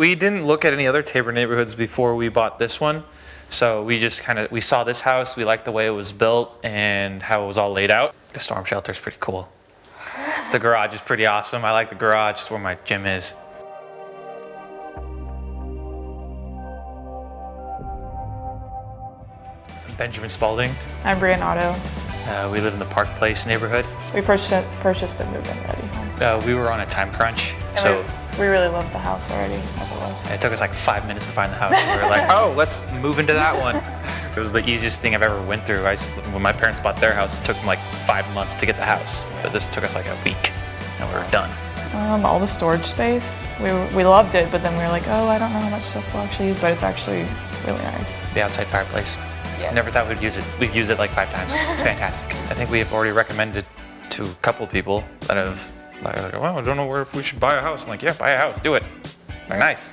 We didn't look at any other Tabor neighborhoods before we bought this one. So we just we saw this house, we liked the way it was built and how it was all laid out. The storm shelter is pretty cool. The garage is pretty awesome. I like the garage, it's where my gym is. Benjamin Spalding. I'm Breanne Otto. We live in the Park Place neighborhood. We purchased a move-in ready home. We were on a time crunch, And so we really loved the house already, as it was. it took us like 5 minutes to find the house. And we were like, oh, let's move into that one. It was the easiest thing I've ever went through. When my parents bought their house, it took them like 5 months to get the house. But this took us like a week, and we were done. All the storage space, we loved it, but then we were like, oh, I don't know how much stuff we'll actually use, but it's actually really nice. The outside fireplace. Yeah. Never thought we'd use it. We've used it like 5 times. It's fantastic. I think we have already recommended to a couple of people that have like, well, I don't know if we should buy a house. I'm like, yeah, buy a house, do it. Like, nice.